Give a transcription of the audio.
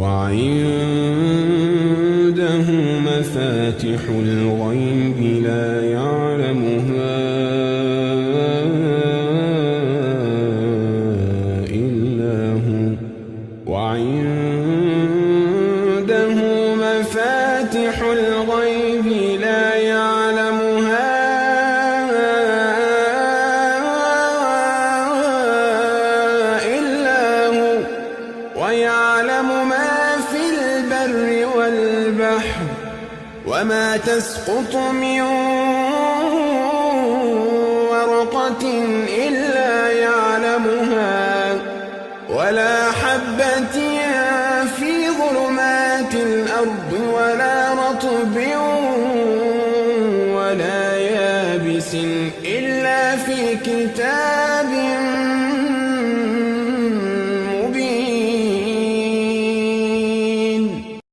وعنده مفاتح الغيب لا يعلمها إلا هو وعنده مفاتح الغيب لا يعلمها إلا هو ويعلم ما في البر والبحر وما تسقط من ورقة إلا يعلمها ولا حبة في ظلمات الأرض ولا رطب ولا يابس إلا في كتاب